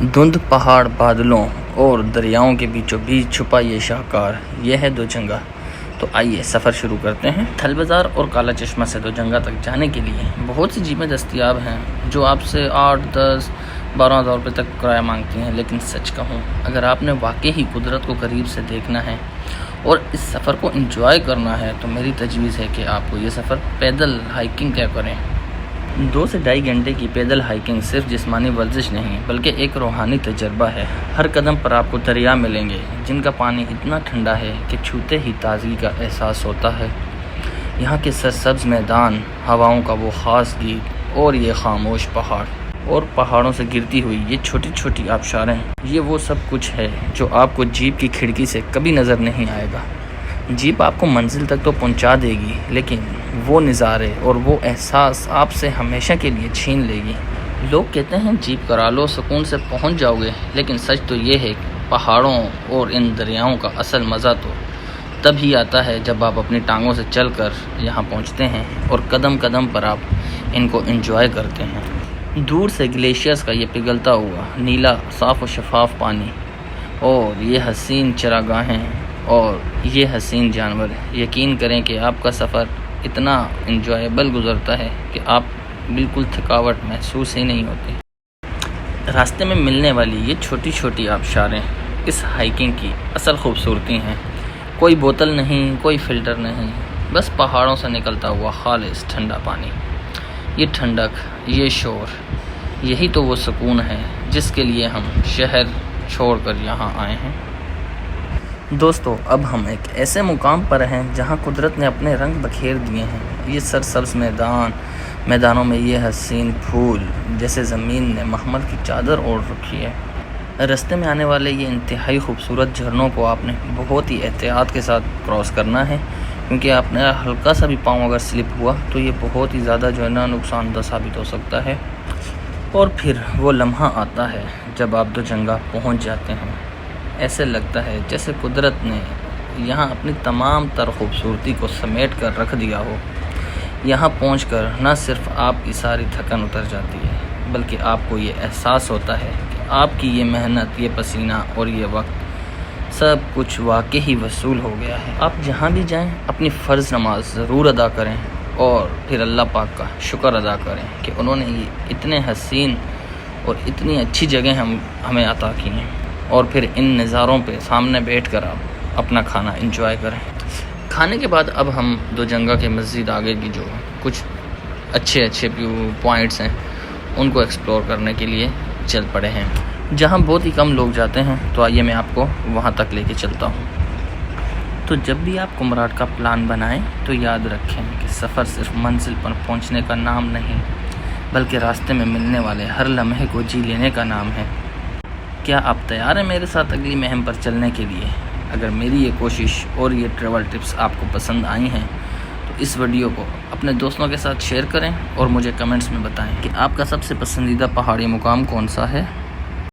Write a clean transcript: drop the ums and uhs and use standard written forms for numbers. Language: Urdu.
دھند پہاڑ بادلوں اور دریاؤں کے بیچوں بیچ چھپا یہ شاہکار، یہ ہے دوجنگا۔ تو آئیے سفر شروع کرتے ہیں۔ تھل بازار اور کالا چشمہ سے دوجنگا تک جانے کے لیے بہت سی جیپیں دستیاب ہیں جو آپ سے 8، 10، 12,000 روپے تک کرایہ مانگتی ہیں، لیکن سچ کہوں اگر آپ نے واقعی ہی قدرت کو قریب سے دیکھنا ہے اور اس سفر کو انجوائے کرنا ہے تو میری تجویز ہے کہ آپ کو یہ سفر پیدل ہائیکنگ طے کریں۔ 2 سے 2.5 گھنٹے کی پیدل ہائیکنگ صرف جسمانی ورزش نہیں بلکہ ایک روحانی تجربہ ہے۔ ہر قدم پر آپ کو دریا ملیں گے جن کا پانی اتنا ٹھنڈا ہے کہ چھوتے ہی تازگی کا احساس ہوتا ہے۔ یہاں کے سرسبز میدان، ہواؤں کا وہ خاص گیت اور یہ خاموش پہاڑ اور پہاڑوں سے گرتی ہوئی یہ چھوٹی چھوٹی آبشاریں، یہ وہ سب کچھ ہے جو آپ کو جیپ کی کھڑکی سے کبھی نظر نہیں آئے گا۔ جیپ آپ کو منزل تک تو پہنچا دے گی لیکن وہ نظارے اور وہ احساس آپ سے ہمیشہ کے لیے چھین لے گی۔ لوگ کہتے ہیں جیپ کرا لو سکون سے پہنچ جاؤ گے، لیکن سچ تو یہ ہے کہ پہاڑوں اور ان دریاؤں کا اصل مزہ تو تب ہی آتا ہے جب آپ اپنی ٹانگوں سے چل کر یہاں پہنچتے ہیں اور قدم قدم پر آپ ان کو انجوائے کرتے ہیں۔ دور سے گلیشیئرز کا یہ پگھلتا ہوا نیلا صاف و شفاف پانی اور یہ حسین چراگاہیں اور یہ حسین جانور، یقین کریں کہ آپ کا سفر اتنا انجوائیبل گزرتا ہے کہ آپ بالکل تھکاوٹ محسوس ہی نہیں ہوتی۔ راستے میں ملنے والی یہ چھوٹی چھوٹی آبشاریں اس ہائیکنگ کی اصل خوبصورتی ہیں۔ کوئی بوتل نہیں، کوئی فلٹر نہیں، بس پہاڑوں سے نکلتا ہوا خالص ٹھنڈا پانی، یہ ٹھنڈک، یہ شور، یہی تو وہ سکون ہے جس کے لیے ہم شہر چھوڑ کر یہاں آئے ہیں۔ دوستو اب ہم ایک ایسے مقام پر ہیں جہاں قدرت نے اپنے رنگ بکھیر دیے ہیں۔ یہ سرسبز میدانوں میں یہ حسین پھول جیسے زمین نے محمل کی چادر اوڑھ رکھی ہے۔ راستے میں آنے والے یہ انتہائی خوبصورت جھرنوں کو آپ نے بہت ہی احتیاط کے ساتھ کراس کرنا ہے، کیونکہ آپ نے ہلکا سا بھی پاؤں اگر سلپ ہوا تو یہ بہت ہی زیادہ جو ہے نا نقصان دہ ثابت ہو سکتا ہے۔ اور پھر وہ لمحہ آتا ہے جب آپ دوجنگا پہنچ جاتے ہیں، ایسے لگتا ہے جیسے قدرت نے یہاں اپنی تمام تر خوبصورتی کو سمیٹ کر رکھ دیا ہو۔ یہاں پہنچ کر نہ صرف آپ کی ساری تھکن اتر جاتی ہے بلکہ آپ کو یہ احساس ہوتا ہے کہ آپ کی یہ محنت، یہ پسینہ اور یہ وقت سب کچھ واقعی ہی وصول ہو گیا ہے۔ آپ جہاں بھی جائیں اپنی فرض نماز ضرور ادا کریں اور پھر اللہ پاک کا شکر ادا کریں کہ انہوں نے یہ اتنے حسین اور اتنی اچھی جگہ ہمیں عطا کی ہیں، اور پھر ان نظاروں پہ سامنے بیٹھ کر آپ اپنا کھانا انجوائے کریں۔ کھانے کے بعد اب ہم دوجنگا کے مزید آگے کی جو کچھ اچھے پوائنٹس ہیں ان کو ایکسپلور کرنے کے لیے چل پڑے ہیں، جہاں بہت ہی کم لوگ جاتے ہیں۔ تو آئیے میں آپ کو وہاں تک لے کے چلتا ہوں۔ تو جب بھی آپ کمراٹ کا پلان بنائیں تو یاد رکھیں کہ سفر صرف منزل پر پہنچنے کا نام نہیں بلکہ راستے میں ملنے والے ہر لمحے کو جی لینے کا نام ہے۔ کیا آپ تیار ہیں میرے ساتھ اگلی مہم پر چلنے کے لیے؟ اگر میری یہ کوشش اور یہ ٹریول ٹپس آپ کو پسند آئی ہیں تو اس ویڈیو کو اپنے دوستوں کے ساتھ شیئر کریں اور مجھے کمنٹس میں بتائیں کہ آپ کا سب سے پسندیدہ پہاڑی مقام کون سا ہے۔